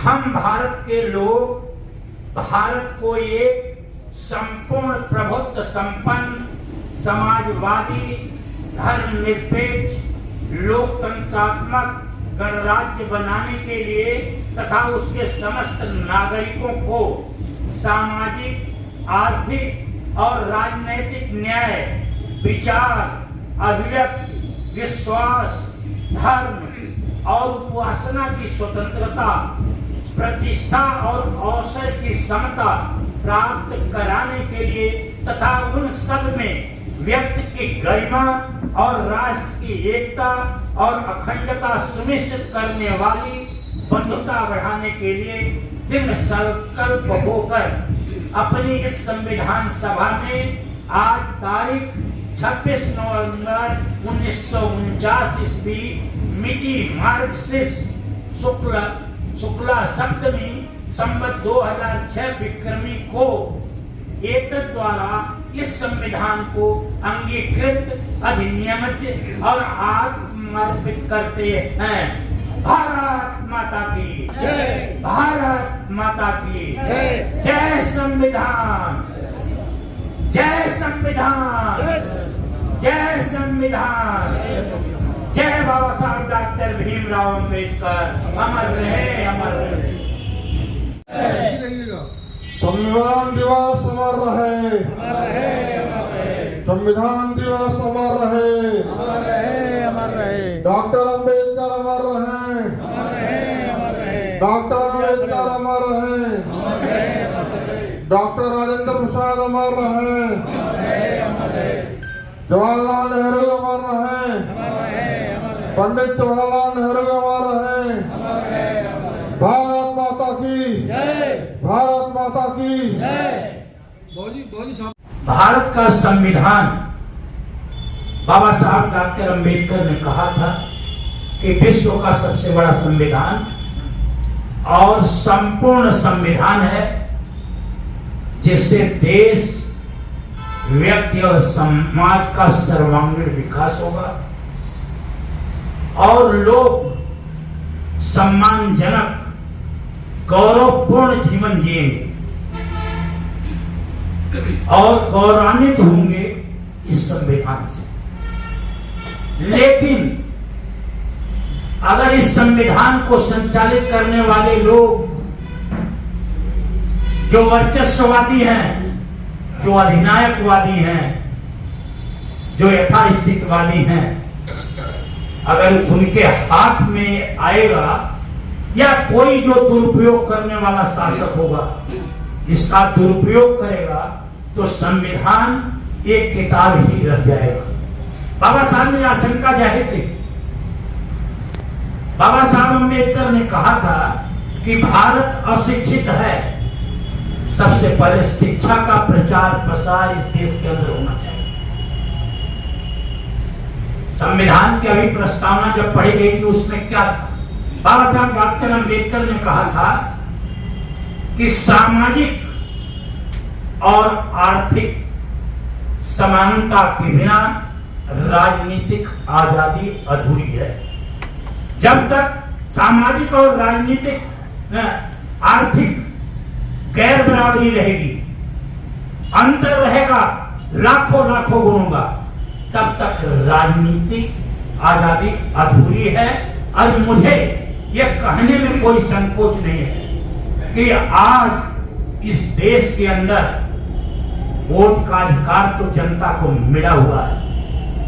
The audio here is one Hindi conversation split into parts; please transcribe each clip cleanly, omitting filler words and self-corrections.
हम भारत के लोग भारत को एक संपूर्ण प्रभुत्व संपन्न समाजवादी धर्मनिरपेक्ष लोकतंत्रात्मक गणराज्य बनाने के लिए तथा उसके समस्त नागरिकों को सामाजिक आर्थिक और राजनैतिक न्याय विचार अभिव्यक्ति विश्वास धर्म और उपासना की स्वतंत्रता प्रतिष्ठा और अवसर की समता प्राप्त कराने के लिए तथा उन सब में व्यक्ति की गरिमा और राष्ट्र की एकता और अखंडता सुनिश्चित करने वाली बंधुता बढ़ाने के लिए दृढ़ संकल्प होकर अपनी इस संविधान सभा में आज तारीख 26 नवंबर 1949 ईस्वी मिति मार्गशीर्ष शुक्ला सप्तमी संवत 2006 विक्रमी को एतद द्वारा इस संविधान को अंगीकृत अधिनियमित और आत्मर्पित करते हैं। भारत माता की जय, भारत माता की जय, जय संविधान, जय संविधान, जय संविधान, जय बाबा साहब डॉक्टर भीमराव अम्बेडकर, अमर रहे, अमर रहे। संविधान दिवस अमर रहे, संविधान दिवस अमर रहे, अमर रहे, डॉक्टर अम्बेडकर अमर रहे, डॉक्टर अम्बेडकर अमर रहे, डॉक्टर राजेंद्र प्रसाद अमर रहे, जवाहरलाल नेहरू अमर रहे, पंडित जवाहरलाल नेहरू अमर रहे। भारत माता की जय, भारत माता की जय। भारत का संविधान बाबा साहब डॉक्टर अम्बेडकर ने कहा था कि विश्व का सबसे बड़ा संविधान और संपूर्ण संविधान है जिससे देश व्यक्ति और समाज का सर्वांगीण विकास होगा और लोग सम्मानजनक गौरवपूर्ण जीवन जिएंगे और गौरवान्वित होंगे इस संविधान से। लेकिन अगर इस संविधान को संचालित करने वाले लोग जो वर्चस्ववादी हैं, जो अधिनायकवादी हैं, जो यथास्थितिवादी हैं, अगर उनके हाथ में आएगा या कोई जो दुरुपयोग करने वाला शासक होगा इसका दुरुपयोग करेगा तो संविधान एक किताब ही रह जाएगा। बाबा साहब ने आशंका जाहिर की। बाबा साहब अम्बेडकर ने कहा था कि भारत अशिक्षित है, सबसे पहले शिक्षा का प्रचार प्रसार इस देश के अंदर होना चाहिए। संविधान की अभी प्रस्तावना जब पढ़ी गई थी उसमें क्या था? बाबा साहब डॉक्टर अम्बेडकर ने कहा था कि सामाजिक और आर्थिक समानता के बिना राजनीतिक आजादी अधूरी है। जब तक सामाजिक और राजनीतिक आर्थिक गैर बराबरी रहेगी, अंतर रहेगा लाखों लाखों गुणों का, तब तक राजनीतिक आजादी अधूरी है। और मुझे यह कहने में कोई संकोच नहीं है कि आज इस देश के अंदर वोट का अधिकार तो जनता को मिला हुआ है,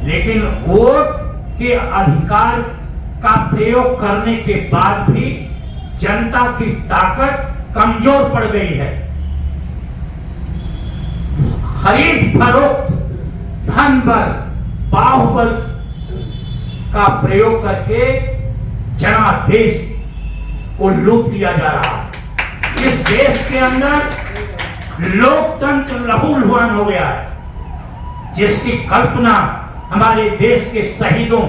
लेकिन वोट के अधिकार का प्रयोग करने के बाद भी जनता की ताकत कमजोर पड़ गई है। खरीद फरोख्त धन बल बाहुबल का प्रयोग करके जनादेश को लूट लिया जा रहा है। इस देश के अंदर लोकतंत्र लहूलुहान हो गया है, जिसकी कल्पना हमारे देश के शहीदों,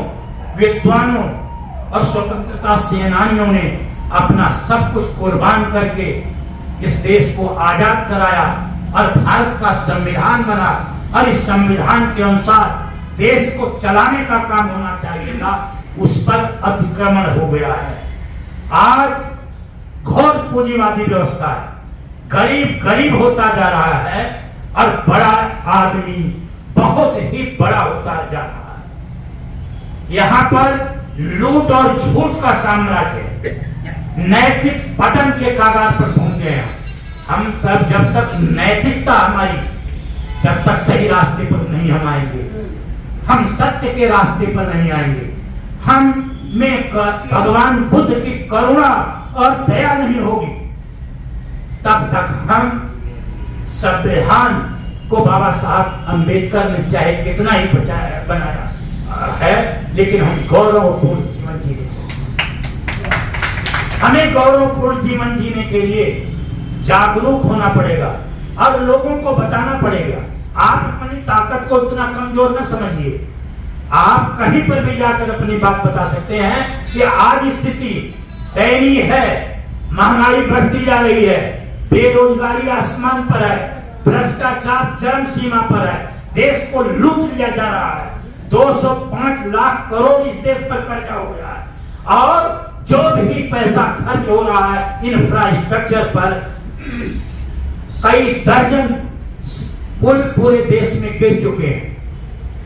विद्वानों और स्वतंत्रता सेनानियों ने अपना सब कुछ कुर्बान करके इस देश को आजाद कराया और भारत का संविधान बना। और इस संविधान के अनुसार देश को चलाने का काम होना चाहिए था, उस पर अतिक्रमण हो गया है। आज घोर पूंजीवादी व्यवस्था है। गरीब गरीब होता जा रहा है और बड़ा आदमी बहुत ही बड़ा होता जा रहा है। यहां पर लूट और झूठ का साम्राज्य नैतिक पतन के कागार पर पहुंचे हैं। हम तब जब तक नैतिकता हमारी जब तक सही रास्ते पर नहीं हम आएंगे, हम सत्य के रास्ते पर नहीं आएंगे, हम में भगवान बुद्ध की करुणा और दया नहीं होगी, तब तक हम संविधान को बाबा साहब अंबेडकर ने चाहे कितना ही बचाया बनाया है, लेकिन हम गौरवपूर्ण जीवन जीने से हमें गौरवपूर्ण जीवन जीने के लिए जागरूक होना पड़ेगा और लोगों को बताना पड़ेगा। आप अपनी ताकत को इतना कमजोर न समझिए। आप कहीं पर भी जाकर अपनी बात बता सकते हैं कि आज स्थिति दयनीय है, महंगाई बढ़ती जा रही है, बेरोजगारी आसमान पर है, भ्रष्टाचार चरम सीमा पर है, देश को लूट लिया जा रहा है, 205 लाख करोड़ इस देश पर कर्जा हो गया है और जो भी पैसा खर्च हो रहा है इंफ्रास्ट्रक्चर पर, कई दर्जन पुल पूरे देश में गिर चुके हैं।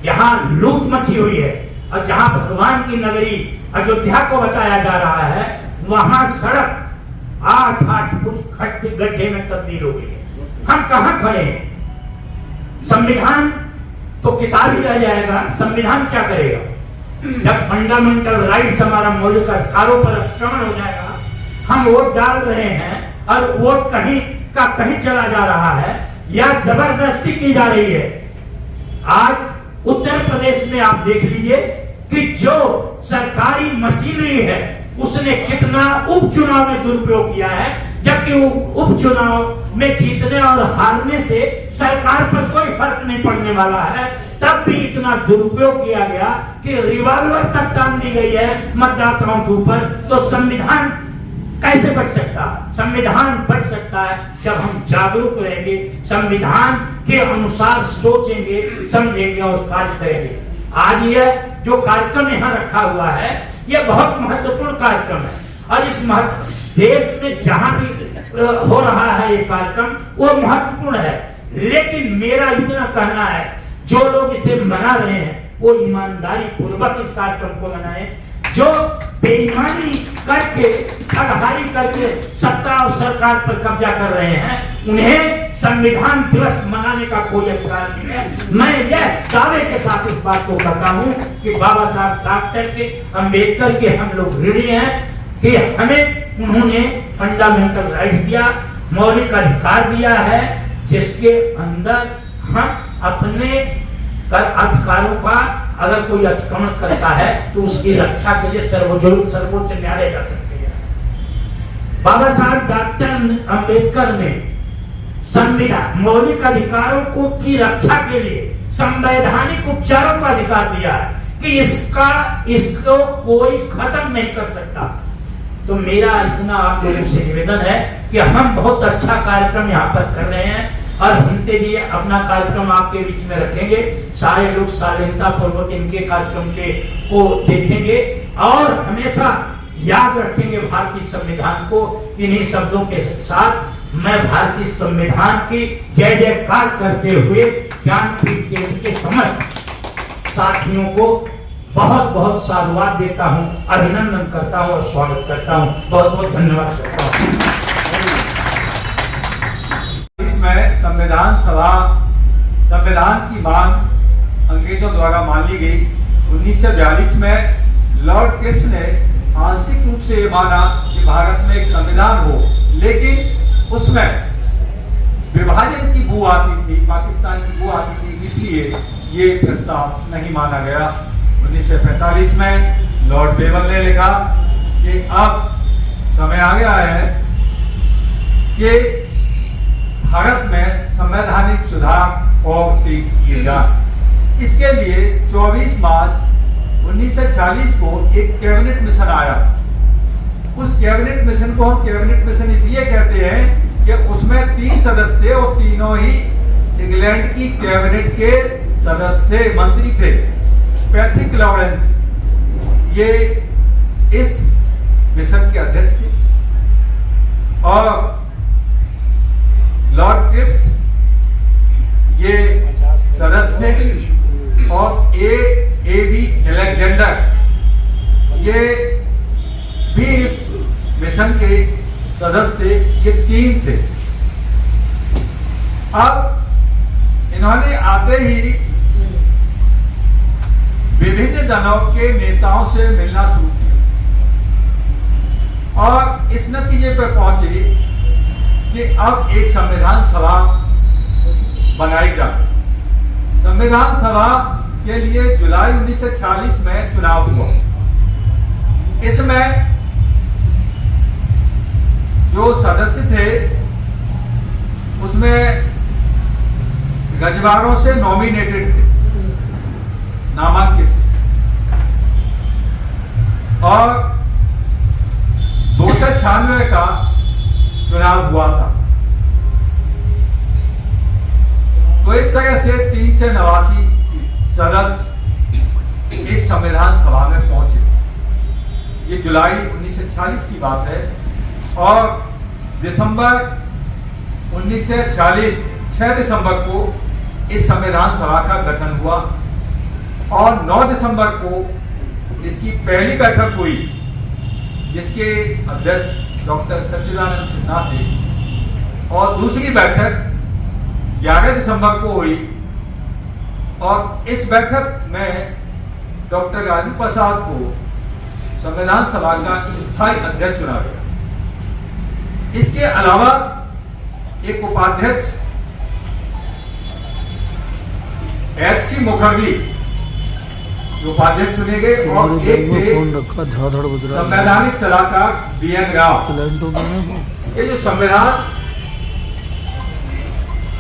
यहाँ लूट मची हुई है और जहां भगवान की नगरी अयोध्या को बताया जा रहा है, वहां सड़क 8-8 फुट गड्ढे में तब्दील हो गई है। हम कहां खड़े हैं? संविधान तो किताब ही रह जाएगा, संविधान क्या करेगा? जब फंडामेंटल राइट्स हमारा मौलिक अधिकारों पर आक्रमण हो जाएगा, हम वोट डाल रहे हैं और वोट कहीं का कहीं चला जा रहा है या जबरदस्ती की जा रही है। आज उत्तर प्रदेश में आप देख लीजिए कि जो सरकारी मशीनरी है उसने कितना उपचुनाव में दुरुपयोग किया है, जबकि उपचुनाव में जीतने और हारने से सरकार पर कोई फर्क नहीं पड़ने वाला है, तब भी इतना दुरुपयोग किया गया कि रिवॉल्वर तक तान दी गई है मतदाताओं के ऊपर। तो संविधान कैसे बच सकता है? संविधान बच सकता है जब हम जागरूक रहेंगे, संविधान के अनुसार सोचेंगे, समझेंगे और कार्य करेंगे। आज यह जो कार्यक्रम यहाँ रखा हुआ है, यह बहुत महत्वपूर्ण कार्यक्रम है और इस देश में जहां भी हो रहा है ये कार्यक्रम वो महत्वपूर्ण है। लेकिन मेरा इतना कहना है, जो लोग इसे मना रहे हैं वो ईमानदारी पूर्वक इस कार्यक्रम को मनाएं। जो बेईमानी करके, ठगहारी करके सत्ता और सरकार पर कब्जा कर रहे हैं, उन्हें संविधान दिवस मनाने का कोई अधिकार नहीं है। मैं यह दावे के साथ इस बात को कहता हूं कि बाबा साहब डॉक्टर के अंबेडकर के हम लोग ऋणी हैं कि हमें उन्होंने फंडामेंटल राइट दिया, मौलिक अधिकार दिया है, जिसके अंदर हम अपने अधिकारों का अगर कोई अतिक्रमण करता है तो उसकी रक्षा के लिए सर्वोच्च न्यायालय जा सकते हैं। बाबा साहब डॉक्टर अंबेडकर ने संविधान मौलिक अधिकारों को की रक्षा के लिए संवैधानिक उपचारों का अधिकार दिया है कि इसको कोई खत्म नहीं कर सकता। तो मेरा इतना आप लोगों से निवेदन है कि हम बहुत अच्छा कार्यक्रम यहाँ पर कर रहे हैं और भंते जी अपना कार्यक्रम आपके बीच में रखेंगे। सारे लोग शालीनता पूर्वक इनके कार्यक्रम को देखेंगे और हमेशा याद रखेंगे भारतीय संविधान को। इन्हीं शब्दों के साथ मैं भारतीय संविधान की जय जयकार करते हुए ज्ञानपीठ केंद्र के समस्त साथियों को बहुत बहुत साधुवाद देता हूं, अभिनंदन करता हूं और स्वागत करता हूं। बहुत बहुत धन्यवाद करता हूं। इसमें संविधान की मांग अंग्रेजों द्वारा मान ली गई। 1942 में लॉर्ड क्रिप्स ने आंशिक रूप से ये माना कि भारत में एक संविधान हो, लेकिन उसमें विभाजन की बू आती थी, पाकिस्तान की बू आती थी, इसलिए ये प्रस्ताव नहीं माना गया। 1945 में लॉर्ड बेवल ने लिखा कि अब समय आ गया है कि भारत में संवैधानिक सुधार और तेज किए जाए। इसके लिए 24 मार्च 1946 को एक कैबिनेट मिशन आया। उस कैबिनेट मिशन को हम कैबिनेट मिशन इसलिए कहते हैं कि उसमें 3 सदस्य थे और तीनों ही इंग्लैंड की कैबिनेट के सदस्य थे, मंत्री थे। पैट्रिक लॉरेंस ये इस मिशन के अध्यक्ष थे। और लॉर्ड क्रिप्स ये सदस्य थे और ए.बी. अलेक्जेंडर ये भी इस मिशन के सदस्य थे। ये 3 थे। अब इन्होंने आते ही विभिन्न दलों के नेताओं से मिलना शुरू किया और इस नतीजे पर पहुंचे कि अब एक संविधान सभा बनाई जाए। संविधान सभा के लिए जुलाई 1946 में चुनाव हुआ। इसमें जो सदस्य थे उसमें रजवाड़ों से नॉमिनेटेड थे, नामांकित थे और 296 का चुनाव हुआ था। तो इस तरह से 389 सदस्य इस संविधान सभा में पहुंचे। ये जुलाई 1946 की बात है और दिसंबर 1946 6 दिसंबर को इस संविधान सभा का गठन हुआ और 9 दिसंबर को इसकी पहली बैठक हुई जिसके अध्यक्ष डॉक्टर सच्चिदानंद सिन्हा थे और दूसरी बैठक 11 दिसंबर को हुई और इस बैठक में डॉक्टर राजेंद्र प्रसाद को संविधान सभा का स्थायी अध्यक्ष चुना गया। इसके अलावा एक उपाध्यक्ष एच.सी. मुखर्जी उपाध्यक्ष चुने गए और एक थे संवैधानिक सलाहकार बी.एन. राव। ये जो संविधान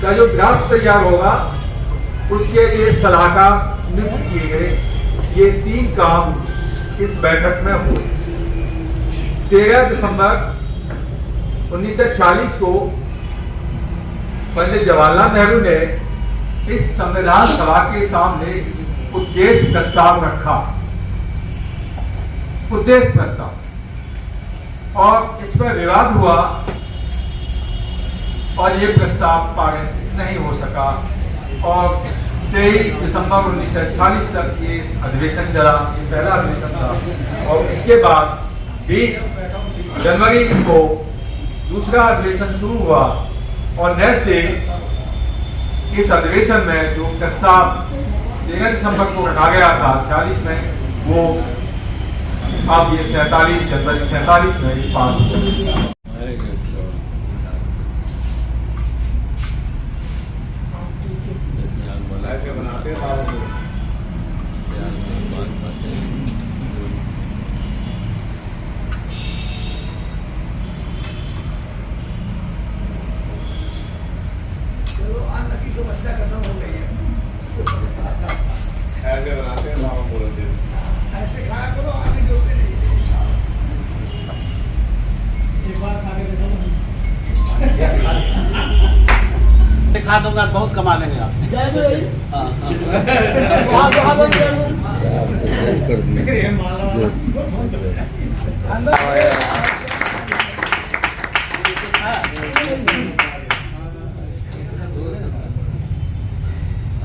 का जो ड्राफ्ट तैयार होगा उसके लिए सलाहकार नियुक्त किए गए। ये 3 काम इस बैठक में हुए। 13 दिसंबर 1940 को पंडित जवाहरलाल नेहरू ने इस संविधान सभा के सामने उद्देश्य प्रस्ताव रखा। उद्देश्य प्रस्ताव और इस पर विवाद हुआ और ये प्रस्ताव पारित नहीं हो सका और 23 दिसंबर 1940 तक ये अधिवेशन चला। ये पहला अधिवेशन था और इसके बाद 20 जनवरी को दूसरा अधिवेशन शुरू हुआ और नेक्स्ट डे इस अधिवेशन में जो प्रस्ताव 13 दिसंबर को रखा गया था 46 में वो अब ये 47 जनवरी 47 में पास हो गया। समस्या खत्म हो गई है। ऐसे बनाते हैं मामा बोलते हैं ऐसे खाया करो, आगे जोड़ते नहीं। एक बार खा के देखो खा दूंगा, बहुत कमा लेंगे आप।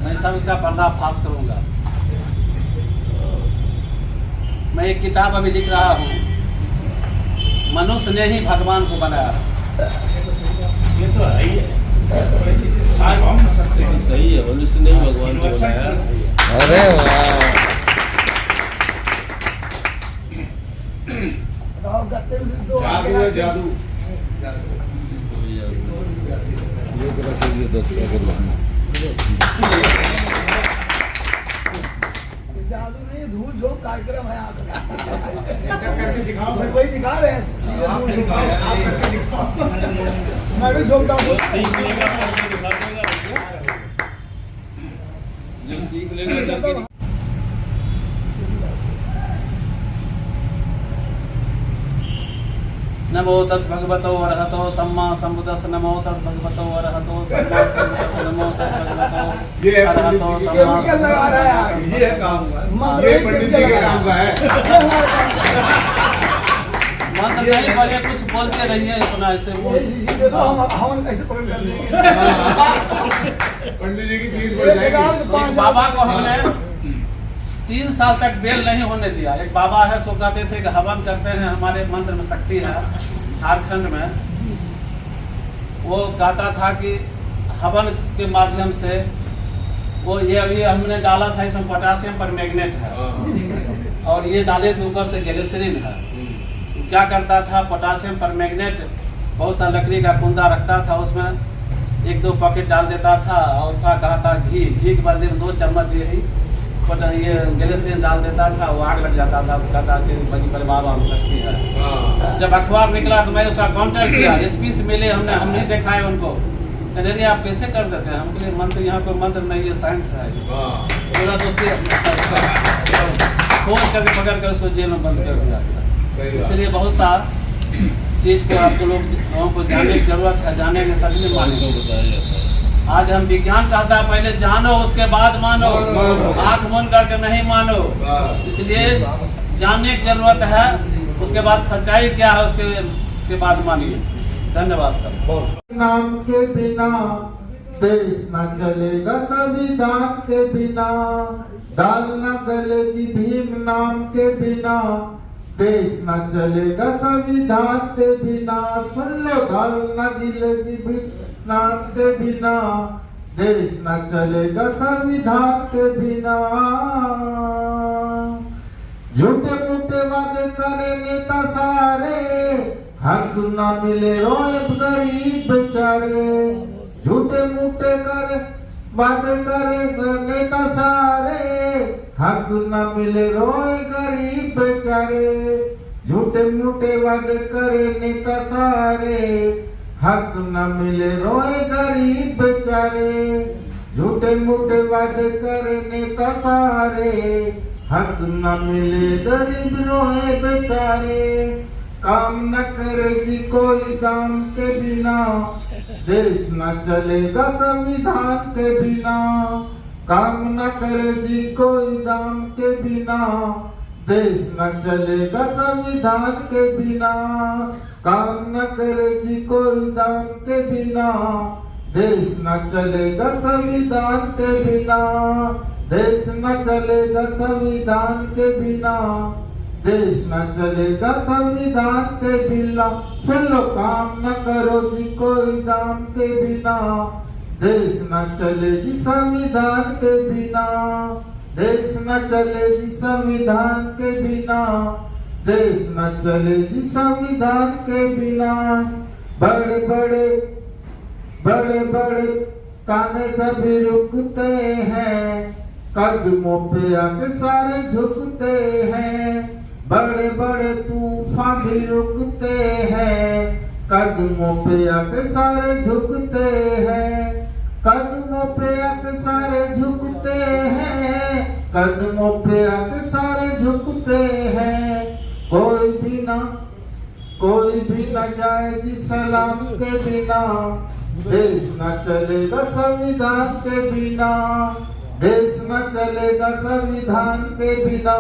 मैं सब इसका पर्दाफाश करूंगा। मैं एक किताब अभी लिख रहा हूँ, मनुष्य ने ही भगवान को बनाया। ये तो है ही है, सारे हम सकते हैं। सही है, मनुष्य ने ही भगवान को बनाया। अरे वाह, जादू है जादू। ये करा कीजिए 10 का कर लो। जादू नहीं, धूल झोंक कार्यक्रम है आपका। वही दिखा रहे हैं, सीधे धूल झोंक। मैं भी झोंकता हूँ। सीख लेगा तो दिखा देगा, जो सीख लेगा जाके। नमो तस् भगवतो अरहतो सम्मा संबुद्धस्स। नमो तस् भगवतो अरहतो सम्मा संबुद्धस्स। नमो तस् भगवतो अरहतो सम्मा। क्या लगा रहा है यार? ये है काम का, ये पंडित जी के काम का है। मंत्र नहीं बोले, कुछ बोलते रहिए अपना ऐसे ये शीशी दे दो, हम ऐसे पकड़ कर देंगे। पंडित जी की फीस बढ़ जाएगी। एक बाबा को हमने 3 साल तक बेल नहीं होने दिया। एक बाबा है, सो कहते थे कि हवन करते हैं, हमारे मंत्र में शक्ति है। झारखंड में वो कहता था कि हवन के माध्यम से वो ये हमने डाला था, इसमें पोटासियम परमैंगनेट है और ये डाले थे ऊपर से ग्लिसरीन है। क्या करता था, पोटासियम परमैंगनेट बहुत सा लकड़ी का कुंदा रखता था, उसमें 1-2 पैकेट डाल देता था और था कहा था घी के बदले में 2 चम्मच यही ये ग्लिसरीन डाल देता था, वो आग लग जाता था। तो कहता कि बड़ी परिवार हम सकती है। जब अखबार निकला तो मैं उसका काउंटर किया, एसपी से मिले, हम नहीं दिखाए उनको। कहते आप कैसे कर देते हैं? हम के लिए मंत्र, यहाँ कोई मंत्र नहीं है, साइंस है। बोला तो उसके खोज करके पकड़ कर उसको जेल में बंद कर दिया। इसलिए बहुत सा चीज को आपको लोगों को जानने की जरूरत है, जानेंगे तभी मानेंगे। आज हम विज्ञान कहता है पहले जानो उसके बाद मानो, आंख बंद करके नहीं मानो। इसलिए जानने की जरूरत है, उसके बाद सच्चाई क्या है उसके बाद मानिए। धन्यवाद सर। नाम के बिना देश न चलेगा, संविधान के बिना दाल न गलेगी, भीम नाम के बिना देश न चलेगा, संविधान के बिना। सुन लो, दाल न गिलेगी, भीम नाम के बिना देश न चलेगा, संविधान के बिना। झूठे मूठे वादे करे नेता सारे, हक न मिले रोए गरीब बेचारे। झूठे मूठे करे वादे करे नेता सारे, हक न मिले रोए गरीब बेचारे। झूठे मूठे वादे करे नेता सारे, हक न मिले रोए गरीब बेचारे। झूठे मूठे वादे करे नेता सारे, हक न मिले गरीब रोए बेचारे। काम न करेगी कोई दाम के बिना, देश न चलेगा, संविधान के बिना। काम न करेगी कोई दाम के बिना, देश न चलेगा, संविधान के बिना। काम न करेगी कोई दाम के बिना, देश न चलेगा, संविधान के बिना। देश न चलेगा, संविधान के बिना देश न चलेगा, संविधान के बिना। सुन लो, काम न करोगी कोई दाम के बिना, देश न चलेगी, संविधान के बिना। देश न चलेगी, संविधान के बिना देश न चलेगी, संविधान के बिना। बड़े बड़े ताने सभी रुकते हैं, कदमों पे आके सारे झुकते हैं। बड़े बड़े तूफान भी रुकते हैं, कदमों पे आके सारे झुकते हैं। कदमों पे आके सारे झुकते हैं, कदमों पे आके सारे झुकते हैं। कोई भी न जाएगी सलाम के बिना, देश न चलेगा, संविधान के बिना। देश न चलेगा, संविधान के बिना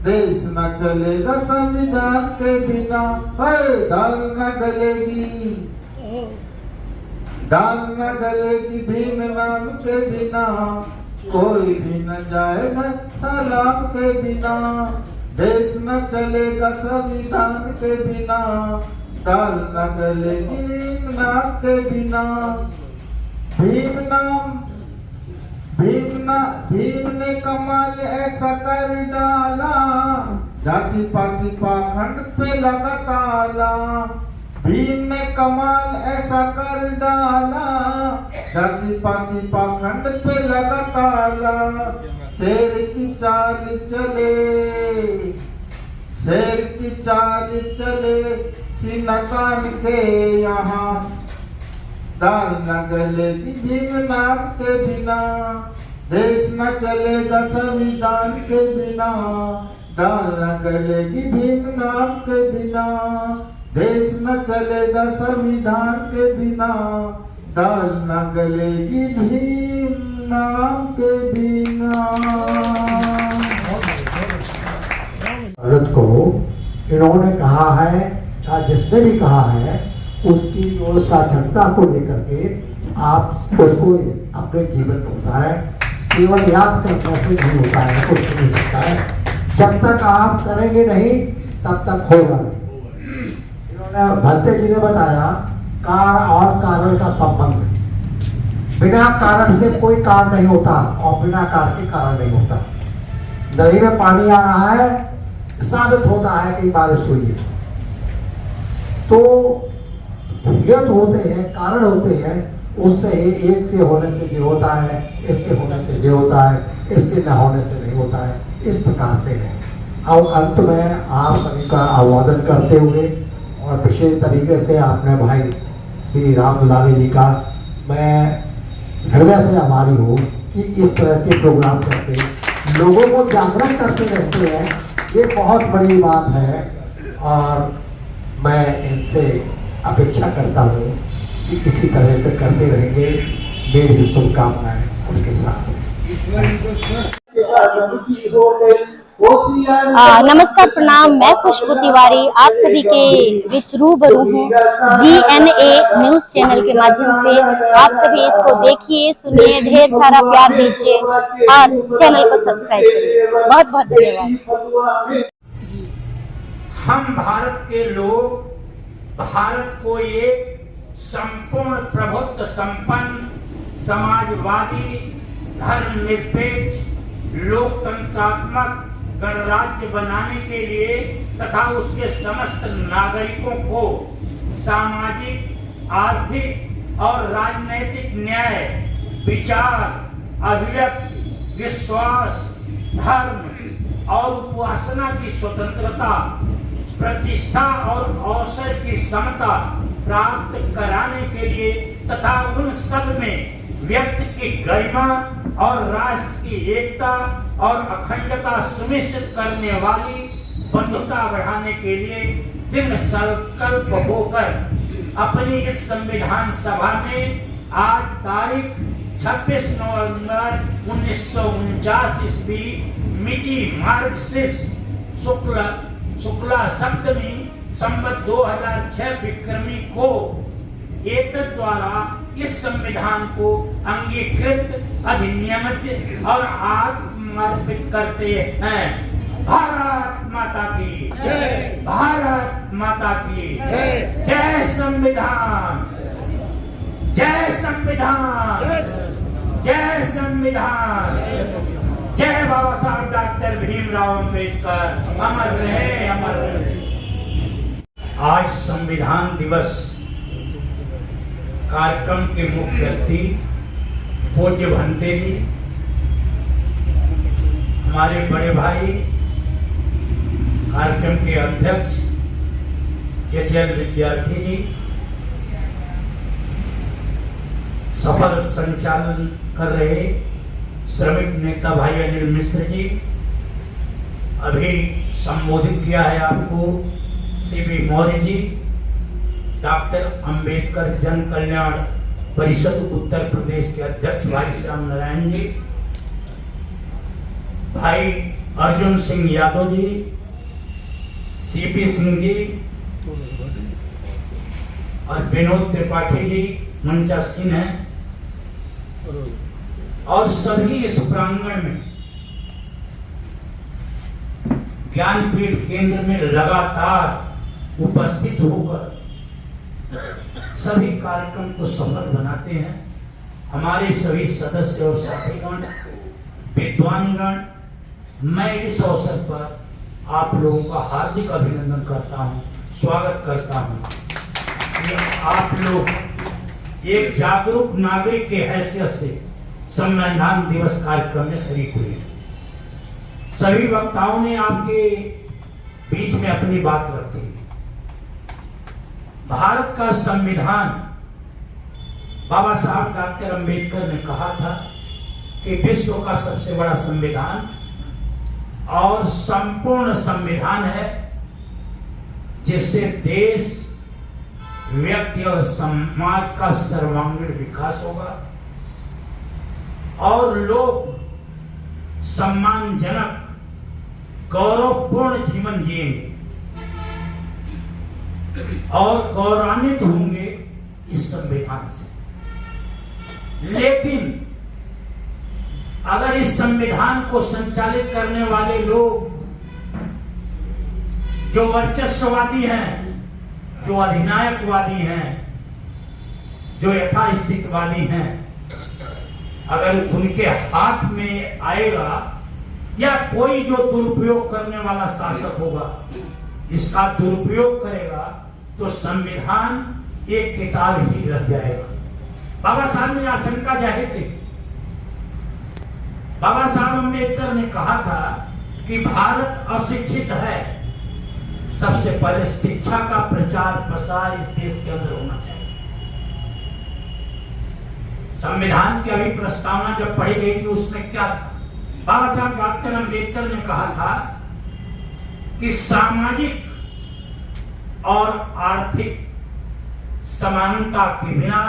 देश न चलेगा, संविधान के बिना। दाल न गलेगी भीम नाम के बिना, कोई भी न जाए सलाम के बिना। देश न चलेगा, संविधान के बिना, दाल न गलेगी भीम नाम के बिना। भीम ने कमाल ऐसा कर डाला, जाति पाति पाखंड पे लगा ताला। भीम ने कमाल ऐसा कर डाला, जाति पाति पाखंड पे लगा ताला। शेर की चाल चले, सीना कान के यहाँ। दाल न गलेगी भीम नाम के बिना, देश न चलेगा, संविधान के बिना। दाल न गलेगी भीम नाम के बिना, देश न चलेगा, संविधान के बिना। दाल न गलेगी भीम नाम के बिना। भारत को इन्होंने कहा है का जिसने भी कहा है उसकी जो सार्थकता को लेकर के आप उसको अपने जीवन में उतारें। केवल याद करने से नहीं होता है, कुछ नहीं होता है। जब तक आप करेंगे नहीं तब तक होगा नहीं। इन्होंने भंते जी ने बताया कारण और कारण का संबंध है। बिना कारण से कोई कारण नहीं होता और बिना कारण के कारण नहीं होता। नदी में पानी आ रहा है, साबित होता है कि बारिश हुई है। तो हेतु होते हैं, कारण होते हैं, उससे एक से होने से ये होता है, इसके होने से ये होता है, इसके न होने से नहीं होता है। इस प्रकार से है। अब अंत में आप सभी का अभिवादन करते हुए और विशेष तरीके से आपने भाई श्री राम दुलारी जी का मैं हृदय से आभारी हूँ कि इस तरह के प्रोग्राम करके लोगों को जागरूक करते रहते हैं। ये बहुत बड़ी बात है और मैं इनसे अपेक्षा करता हूँ कि इसी तरह से करते रहेंगे। मेरी शुभकामनाएं उनके साथ हैं। नमस्कार, प्रणाम। मैं खुशबू तिवारी आप सभी के बीच रूबरू हूँ GNA न्यूज चैनल के माध्यम से। आप सभी इसको देखिए, सुनिए, ढेर सारा प्यार दीजिए और चैनल को सब्सक्राइब करिए। बहुत बहुत धन्यवाद। हम भारत के लोग भारत को एक संपूर्ण प्रभुत्व संपन्न समाजवादी धर्मनिरपेक्ष लोकतंत्रात्मक गणराज्य बनाने के लिए तथा उसके समस्त नागरिकों को सामाजिक, आर्थिक और राजनैतिक न्याय, विचार, अभिव्यक्ति, विश्वास, धर्म और उपासना की स्वतंत्रता, प्रतिष्ठा और अवसर की समता प्राप्त कराने के लिए तथा उन सब में व्यक्ति की गरिमा और राष्ट्र की एकता और अखंडता सुनिश्चित करने वाली बंधुता बढ़ाने के लिए दृढ़ संकल्प होकर अपनी इस संविधान सभा में आज तारीख 26 नवंबर 1949 ईस्वी मिति मार्गशीर्ष शुक्ला सप्तमी संवत 2006 विक्रमी को एतद द्वारा इस संविधान को अंगीकृत, अधिनियमित और आत्मर्पित करते हैं। भारत माता की जय, भारत माता की जय, जय संविधान, जय संविधान, जय संविधान, जय बाबा साहब डॉक्टर भीमराव अम्बेडकर, अमर रहे, अमर रहे। आज संविधान दिवस कार्यक्रम के मुख्य अतिथि पूज्य भंते जी, हमारे बड़े भाई कार्यक्रम के अध्यक्ष HL विद्यार्थी जी, सफल संचालन कर रहे श्रमिक नेता भाई अनिल मिश्र जी, अभी संबोधित किया है आपको CB मौर्य जी, डॉक्टर अंबेडकर जन कल्याण परिषद उत्तर प्रदेश के अध्यक्ष भाई श्याम नारायण जी, भाई अर्जुन सिंह यादव जी, CP सिंह जी और विनोद त्रिपाठी जी मंचासीन हैं और सभी इस प्रांगण में ज्ञानपीठ केंद्र में लगातार उपस्थित होकर सभी कार्यक्रम को सफल बनाते हैं। हमारे सभी सदस्य और साथीगण, विद्वानगण, मैं इस अवसर पर आप लोगों का हार्दिक अभिनंदन करता हूं, स्वागत करता हूं कि आप लोग एक जागरूक नागरिक के हैसियत से संविधान दिवस कार्यक्रम में शरीक हुए। सभी वक्ताओं ने आपके बीच में अपनी बात रखी। भारत का संविधान, बाबा साहब डॉक्टर अंबेडकर ने कहा था कि विश्व का सबसे बड़ा संविधान और संपूर्ण संविधान है जिससे देश, व्यक्ति और समाज का सर्वांगीण विकास होगा और लोग सम्मानजनक, गौरवपूर्ण जीवन जिएंगे। और गौरवान्वित होंगे इस संविधान से। लेकिन अगर इस संविधान को संचालित करने वाले लोग जो वर्चस्ववादी हैं, जो अधिनायकवादी हैं, जो यथास्थितिवादी हैं, अगर उनके हाथ में आएगा या कोई जो दुरुपयोग करने वाला शासक होगा इसका दुरुपयोग करेगा तो संविधान एक किताब ही रह जाएगा। बाबा साहब ने आशंका जाहिर की। बाबा साहब अम्बेडकर ने कहा था कि भारत अशिक्षित है, सबसे पहले शिक्षा का प्रचार प्रसार इस देश के अंदर होना चाहिए। संविधान की अभी प्रस्तावना जब पढ़ी गई थी उसमें क्या था? बाबा साहब डॉक्टर अम्बेडकर ने कहा था कि सामाजिक और आर्थिक समानता के बिना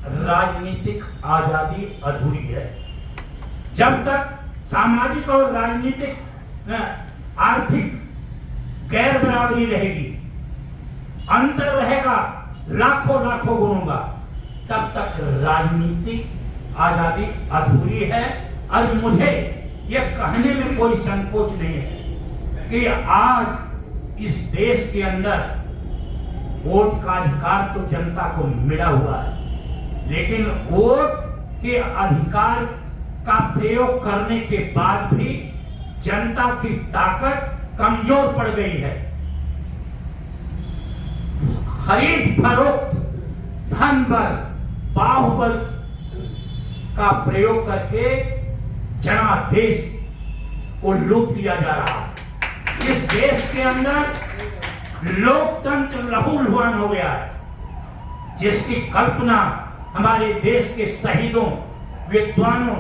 राजनीतिक आजादी अधूरी है। जब तक सामाजिक और राजनीतिक आर्थिक गैर बराबरी रहेगी, अंतर रहेगा लाखों लाखों गुणों का, तब तक राजनीतिक आजादी अधूरी है। और मुझे यह कहने में कोई संकोच नहीं है कि आज इस देश के अंदर वोट का अधिकार तो जनता को मिला हुआ है, लेकिन वोट के अधिकार का प्रयोग करने के बाद भी जनता की ताकत कमजोर पड़ गई है। खरीद फरोख्त, धन बल, बाहुबल का प्रयोग करके जनादेश को लूट लिया जा रहा है। इस देश के अंदर लोकतंत्र लहूलुहान हो गया है, जिसकी कल्पना हमारे देश के शहीदों, विद्वानों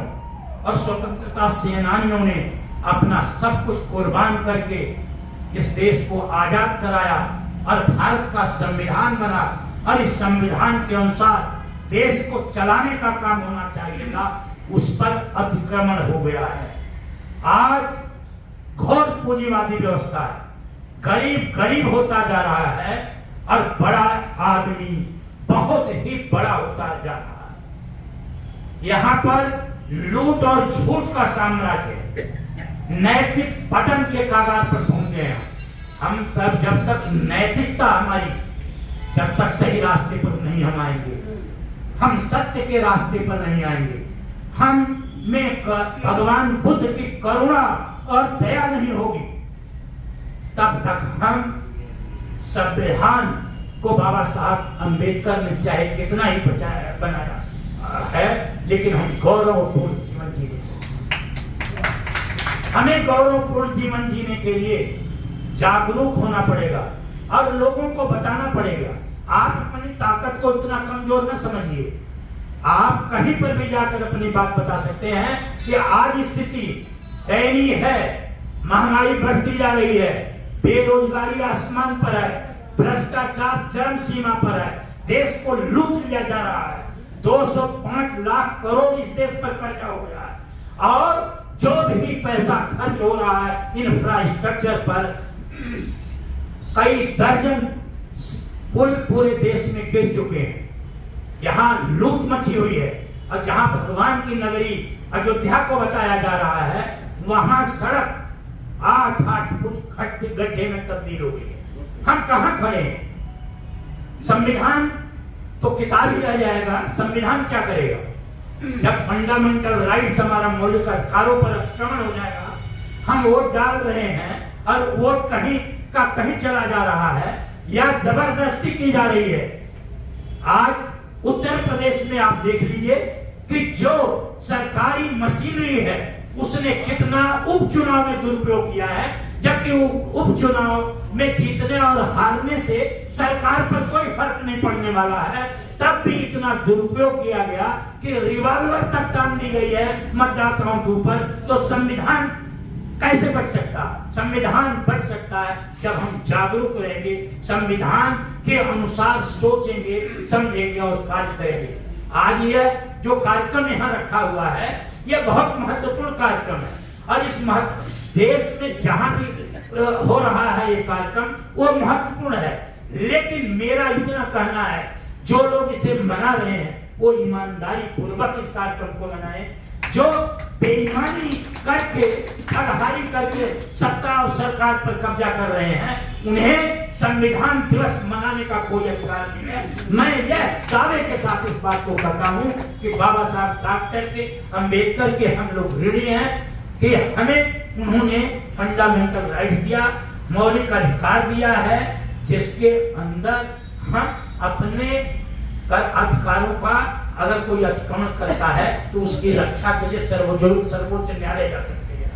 और स्वतंत्रता सेनानियों ने अपना सब कुछ कुर्बान करके इस देश को आजाद कराया और भारत का संविधान बना। और इस संविधान के अनुसार देश को चलाने का काम होना चाहिए था, उस पर अतिक्रमण हो गया है। आज घोर पूंजीवादी व्यवस्था है, गरीब गरीब होता जा रहा है और बड़ा आदमी बहुत ही बड़ा होता जा रहा है। यहाँ पर लूट और झूठ का साम्राज्य नैतिक पतन के कागार पर पहुंचे हैं। हम तब जब तक नैतिकता हमारी जब तक सही रास्ते पर नहीं हम आएंगे, हम सत्य के रास्ते पर नहीं आएंगे, हम में भगवान बुद्ध की करुणा और दया नहीं होगी, तब तक हम संविधान को बाबा साहब अम्बेडकर ने चाहे कितना ही बचाया बनाया है, लेकिन हम गौरवपूर्ण जीवन जीने सकते। हमें गौरवपूर्ण जीवन जीने के लिए जागरूक होना पड़ेगा और लोगों को बताना पड़ेगा। आप अपनी ताकत को इतना कमजोर न समझिए। आप कहीं पर भी जाकर अपनी बात बता सकते हैं कि आज स्थिति दयनीय है, महंगाई बढ़ती जा रही है, बेरोजगारी आसमान पर है, भ्रष्टाचार चरम सीमा पर है, देश को लूट लिया जा रहा है, 205 लाख करोड़ इस देश पर कर्जा हो गया है और जो भी पैसा खर्च हो रहा है इंफ्रास्ट्रक्चर पर, कई दर्जन पुल पूरे देश में गिर चुके हैं। यहाँ लूट मची हुई है और जहां भगवान की नगरी अयोध्या को बताया जा रहा है, वहां सड़क 8-8 फुट गड्ढे में तब्दील हो गई है। हम कहां खड़े हैं? संविधान तो किताब ही रह जाएगा, संविधान क्या करेगा? जब फंडामेंटल राइट्स हमारा मौलिक अधिकारों पर आक्रमण हो जाएगा, हम वोट डाल रहे हैं और वोट कहीं का कहीं चला जा रहा है या जबरदस्ती की जा रही है। आज उत्तर प्रदेश में आप देख लीजिए कि जो सरकारी मशीनरी है उसने कितना उपचुनाव में दुरुपयोग किया है, जबकि उपचुनाव में जीतने और हारने से सरकार पर कोई फर्क नहीं पड़ने वाला है, तब भी इतना दुरुपयोग किया गया कि रिवॉल्वर तक तान दी गई है मतदाताओं के ऊपर। तो संविधान कैसे बच सकता है? संविधान बच सकता है जब हम जागरूक रहेंगे, संविधान के अनुसार सोचेंगे, समझेंगे और कार्य करेंगे। आज यह जो कार्यक्रम यहाँ रखा हुआ है यह बहुत महत्वपूर्ण कार्यक्रम है और इस देश में जहां भी हो रहा है ये कार्यक्रम वो महत्वपूर्ण है। लेकिन मेरा इतना कहना है, जो लोग इसे मना रहे हैं वो ईमानदारी पूर्वक इस कार्यक्रम को मनाएं। जो बेईमानी करके, ठगहारी करके सत्ता और सरकार पर कब्जा कर रहे हैं, उन्हें संविधान दिवस मनाने का कोई अधिकार नहीं है। मैं यह दावे के साथ इस बात को कहता हूं कि बाबा साहब डॉक्टर के, अम्बेडकर के हम लोग ऋणी हैं कि हमें उन्होंने फंडामेंटल राइट दिया, मौलिक अधिकार दिया है, जिसके अंदर हम अपने अधिकारों का अगर कोई अतिक्रमण करता है तो उसकी रक्षा के लिए सर्वोच्च न्यायालय जा सकते हैं।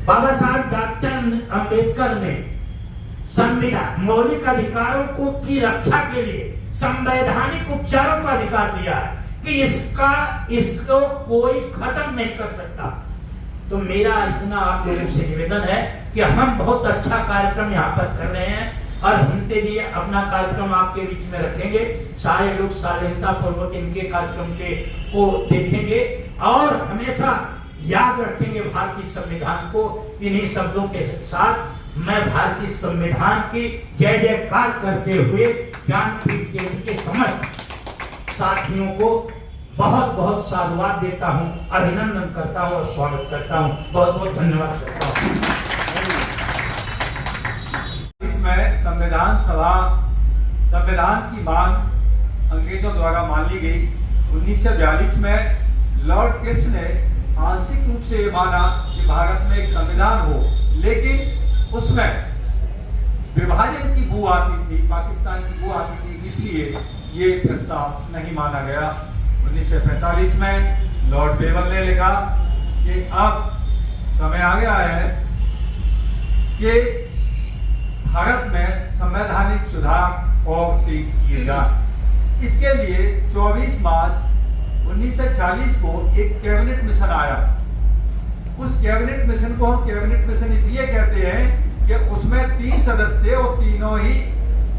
बाबा साहब डॉक्टर अम्बेडकर ने संविधान मौलिक अधिकारों को की रक्षा के लिए संवैधानिक उपचारों का अधिकार दिया है कि इसको कोई खत्म नहीं कर सकता। तो मेरा इतना आप लोगों से निवेदन है कि हम बहुत अच्छा कार्यक्रम यहाँ पर कर रहे हैं और भंते जी अपना कार्यक्रम आपके बीच में रखेंगे। सारे लोग शालीनता पूर्वक इनके कार्यक्रम को देखेंगे और हमेशा याद रखेंगे भारतीय संविधान को। इन्हीं शब्दों के साथ मैं भारतीय संविधान की जय जयकार करते हुए ज्ञानपीठ केंद्र के समस्त साथियों को बहुत बहुत साधुवाद देता हूं, अभिनंदन करता हूं और स्वागत करता हूं। बहुत बहुत धन्यवाद करता हूं। इसमें संविधान की मांग अंग्रेजों द्वारा मान ली गई। 1942 में लॉर्ड क्रिप्स ने आंशिक रूप से ये माना कि भारत में एक संविधान हो, लेकिन उसमें विभाजन की बू आती थी, पाकिस्तान की बू आती थी, इसलिए ये प्रस्ताव नहीं माना गया। 1945 में लॉर्ड बेवन ने लिखा कि अब समय आ गया है कि भारत में संवैधानिक सुधार और तेज किए जाए। इसके लिए 24 मार्च 1946 को एक कैबिनेट मिशन आया। उस कैबिनेट मिशन को हम कैबिनेट मिशन इसलिए कहते हैं कि उसमें 3 सदस्य थे और तीनों ही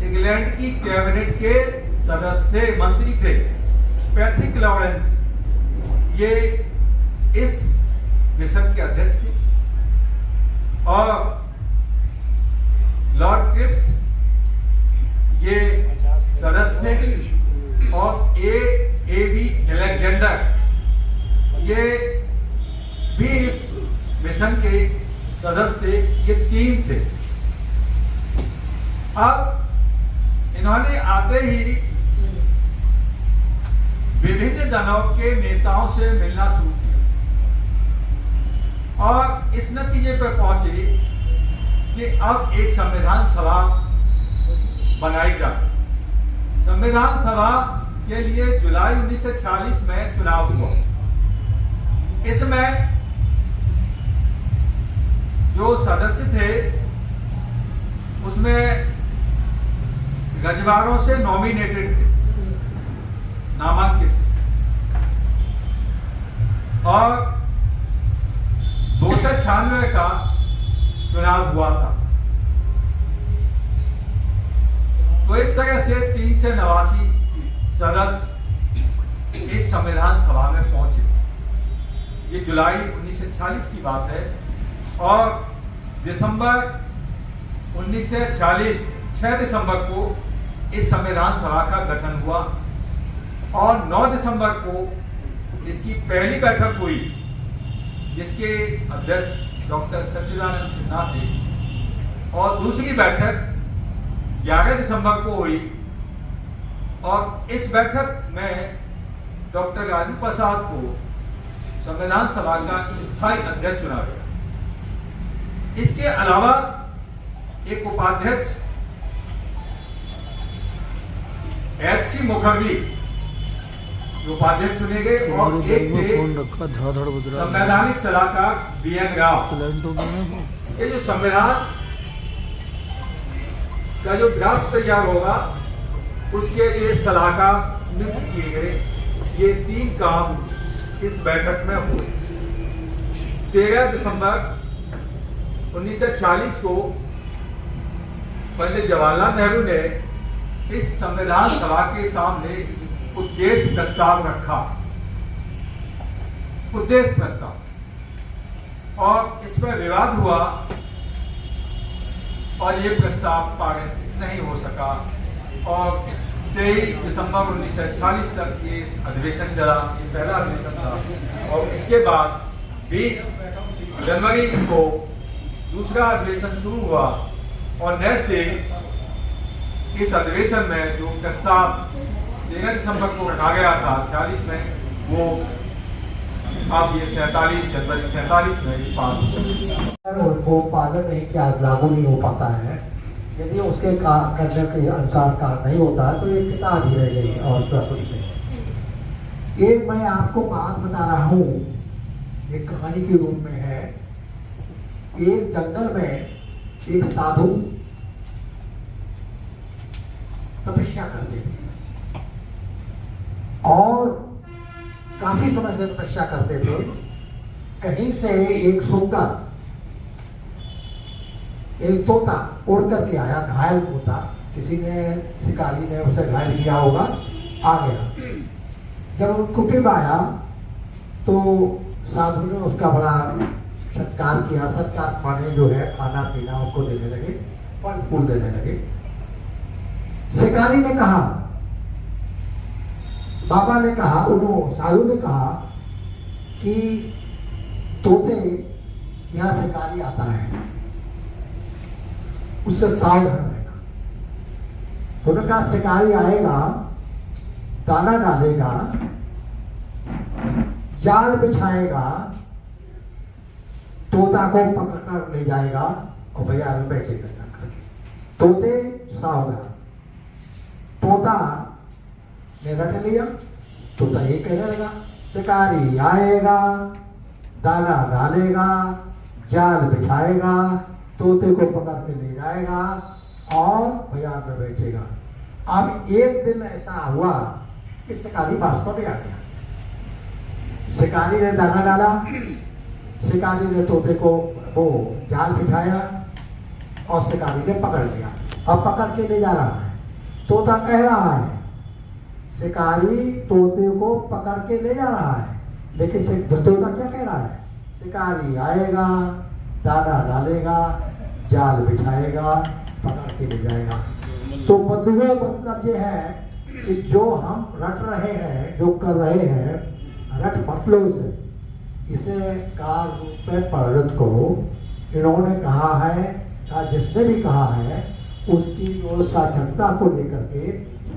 इंग्लैंड की कैबिनेट के सदस्य थे, मंत्री थे। पैट्रिक लॉरेंस ये इस मिशन के अध्यक्ष थे और लॉर्ड क्रिप्स ये सदस्य थे और ए.बी. अलेक्जेंडर ये भी इस मिशन के सदस्य थे। ये 3 थे। अब इन्होंने आते ही विभिन्न दलों के नेताओं से मिलना शुरू किया और इस नतीजे पर पहुंचे कि अब एक संविधान सभा बनाई जाए। संविधान सभा के लिए जुलाई 1946 में चुनाव हुआ। इसमें जो सदस्य थे उसमें रजवाड़ों से नॉमिनेटेड थे, नामांकित, और 296 का चुनाव हुआ था। तो इस तरह से 389 सदस्य इस संविधान सभा में पहुंचे। ये जुलाई 1946 की बात है और दिसंबर 1946 6 दिसंबर को इस संविधान सभा का गठन हुआ और 9 दिसंबर को इसकी पहली बैठक हुई, जिसके अध्यक्ष डॉक्टर सच्चिदानंद सिन्हा थे, और दूसरी बैठक 11 दिसंबर को हुई और इस बैठक में डॉक्टर राजेंद्र प्रसाद को संविधान सभा का स्थायी अध्यक्ष चुना गया। इसके अलावा एक उपाध्यक्ष एच.सी. मुखर्जी उपाध्यक्ष चुने गए और एक थे संवैधानिक सलाहकार बी.एन. राव। ये जो संविधान का जो ड्राफ्ट तैयार होगा उसके लिए सलाहकार नियुक्त किए गए। ये 3 काम इस बैठक में हुए। 13 दिसंबर 1940 को पंडित जवाहरलाल नेहरू ने इस संविधान सभा के सामने उद्देश्य प्रस्ताव रखा, उद्देश्य प्रस्ताव, और इस पर विवाद हुआ और ये प्रस्ताव पारित नहीं हो सका और 23 दिसंबर 1946 तक ये अधिवेशन चला। ये पहला अधिवेशन था और इसके बाद 20 जनवरी को दूसरा अधिवेशन शुरू हुआ और नेक्स्ट डे इस अधिवेशन में जो प्रस्ताव 13 दिसंबर को रखा गया था 46 में, वो अब ये 47 जनवरी 47 में पास हो। उनको पालन नहीं किया, लागू नहीं हो पाता है। यदि उसके करने के अनुसार कार्य नहीं होता है तो ये किताब ही रह गई और कुछ नहीं। एक मैं आपको बात बता रहा हूँ, एक कहानी के रूप में है। एक जंगल में एक साधु तपस्या करते थे और काफी समय से तपस्या करते थे। कहीं से एक सुग्गा, एक तोता उड़ करके आया, घायल तोता, किसी ने शिकारी ने उसे घायल किया होगा, आ गया। जब वो कुटिल आया तो साधु ने उसका बड़ा सत्कार किया। सत्कार माने जो है खाना पीना उसको देने लगे, फल फूल देने लगे। शिकारी ने कहा, बाबा ने कहा, उन्होंने साधु ने कहा कि तोते यहाँ शिकारी आता है, उससे सावधान रहना। तो उन्होंने कहा शिकारी आएगा, दाना डालेगा, जाल बिछाएगा, तोता को पकड़कर ले जाएगा और बाजार में बेचेगा जाकर। तोते सावधान। तोता ने रट लिया। तोता ये कहने लगा, शिकारी आएगा, दाना डालेगा, जाल बिछाएगा, तोते को पकड़ के ले जाएगा और बाजार में बेचेगा। अब एक दिन ऐसा हुआ कि शिकारी वास्तव में आ गया। शिकारी ने दाना डाला, शिकारी ने तोते को वो जाल बिछाया और शिकारी ने पकड़ लिया। अब पकड़ के ले जा रहा है। तोता कह रहा है, शिकारी तोते को पकड़ के ले जा रहा है, लेकिन तोता क्या कह रहा है? शिकारी आएगा, दाना डालेगा, जाल बिछाएगा, पकड़ के ले जाएगा। तो बंधुओं मतलब ये है कि जो हम रट रहे हैं, जो कर रहे हैं, रट मत लो इसे कार्य रूप में परिणत करो। इन्होंने कहा है, जिसने भी कहा है, उसकी जो सार्थकता को लेकर के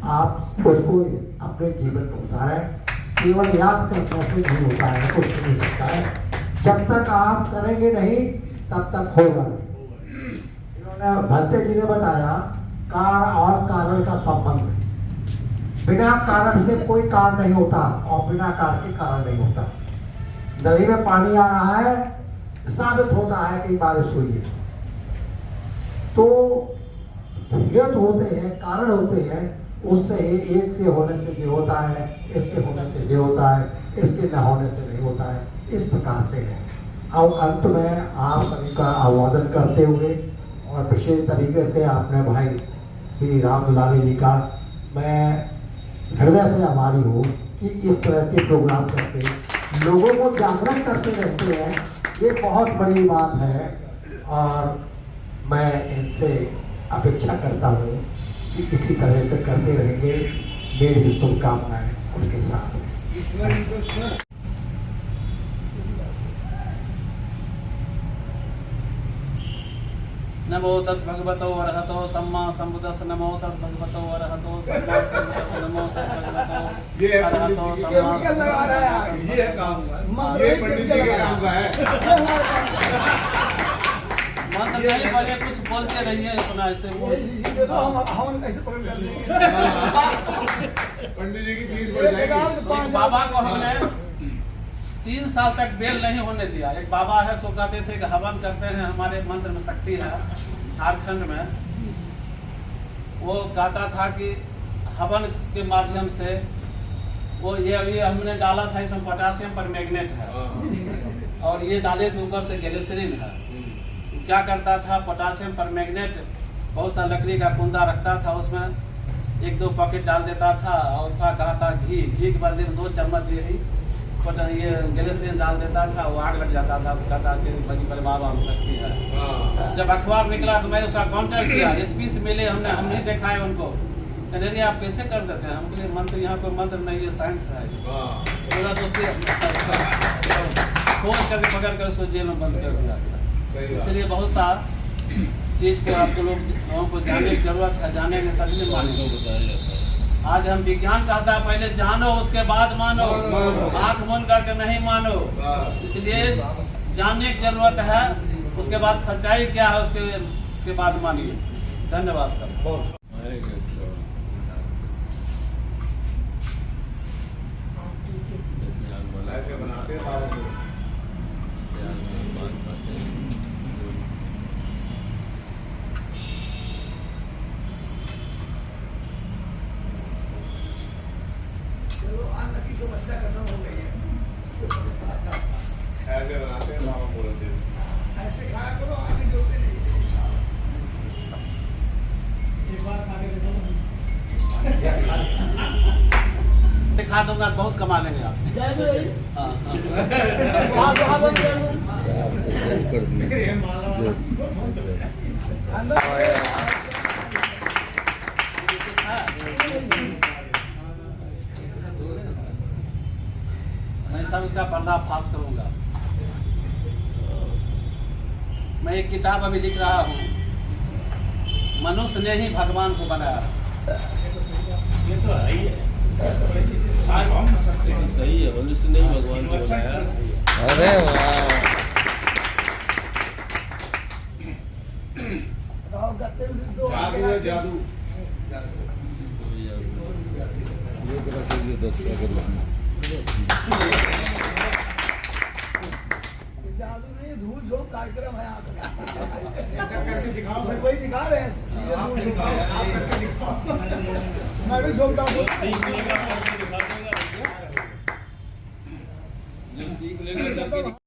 आप उसको अपने जीवन में उतारें। केवल याद करने से नहीं होता है, कुछ नहीं होता है। जब तक आप करेंगे नहीं तब तक होगा नहीं। इन्होंने भलते जी ने बताया कारण और कारण का संबंध है। बिना कारण से कोई कारण नहीं होता और बिना कारण के कारण नहीं होता। नदी में पानी आ रहा है, साबित होता है कि बारिश हुई है। तो हेतु होते हैं, कारण होते हैं, उससे एक से होने से ये होता है, इसके होने से ये होता है, इसके न होने से नहीं होता है। इस प्रकार से है। अब अंत में आप सभी का अभिवादन करते हुए और विशेष तरीके से आपने भाई श्री राम दुलारी जी का मैं हृदय से आभारी हूँ कि इस तरह के प्रोग्राम करके लोगों को जागरूक करते रहते हैं। ये बहुत बड़ी बात है और मैं इनसे अपेक्षा करता हूँ कि इसी तरह से करते रहेंगे। मेरी भी शुभकामनाएं उनके साथ हैं। नमो तस् भगवतो अरहतो सम्मा सम्बुद्धस्स। नमो तस् भगवतो अरहतो सम्मा सम्बुद्धस्स। नमो तस् भगवतो अरहतो सम्मा सम्बुद्धस्स। ये काम ये पंडित जी के काम का है। मंत्र नहीं बोले, कुछ बोलते रहिए अपना ऐसे हम ऐसे पकड़ कर देंगे। पंडित जी की फीस बढ़ जाएगी। एक बाबा को हमने 3 साल तक बेल नहीं होने दिया। एक बाबा है, सो कहते थे कि हवन करते हैं, हमारे मंत्र में शक्ति है। झारखंड में वो कहता था कि हवन के माध्यम से वो ये हमने डाला था, इसमें पोटासियम पर मैग्नेट है और ये डाले थे ऊपर से ग्लिसरीन है। क्या करता था, पोटासियम पर मैग्नेट बहुत सा लकड़ी का कुंदा रखता था, उसमें 1-2 पॉकेट डाल देता था और थोड़ा कहा था घी के बदले में 2 चम्मच यही ये गैलेसिन डाल देता था, वो आग लग जाता था, तो कहता कि बड़ी बड़े बाबा हम शक्ति है। जब अखबार निकला तो मैं उसका काउंटर किया, एसपी से मिले, हमने हम नहीं देखा है उनको। कहने नहीं आप कैसे कर देते हैं? हम बोले मंत्र यहाँ कोई मंत्र नहीं है, साइंस है। बोला तो उसके खोज करके पकड़ कर उसको जेल में बंद कर दिया गया। इसलिए बहुत सा चीज को आपको लोगों को जानने की जरूरत है, जानेंगे तभी मानेंगे। आज हम विज्ञान कहता है पहले जानो उसके बाद मानो, आंख बंद करके नहीं मानो। इसलिए जानने की जरूरत है, उसके बाद सच्चाई क्या है उसके बाद मानिए। धन्यवाद सर। ऐसे बनाते हैं बाबा को। चलो अन्न की समस्या खत्म हो गई है। ऐसे बनाते हैं बाबा बोलते हैं। ऐसे खाया करो, आगे जोते नहीं। एक बार खा के देखो। दिखा दूंगा, बहुत कमा लेंगे आप। जैसे ही हाँ हाँ। अंदर मैं सब इसका पर्दाफाश करूंगा। मैं एक किताब अभी लिख रहा हूँ, मनुष्य ने ही भगवान को बनाया। ये तो है ही है, सार्वभौम सत्य है। सही है, मनुष्य ने ही भगवान को बनाया। अरे वाह, राव गत्ते में दो जादू है, जादू। जादू नहीं, धूल झोंक कार्यक्रम है आप करके दिखाओ। वही दिखा रहे हैं, मैं भी झोंकता हूँ। सीख लेगा करके दिखा देगा, जो सीख लेगा करके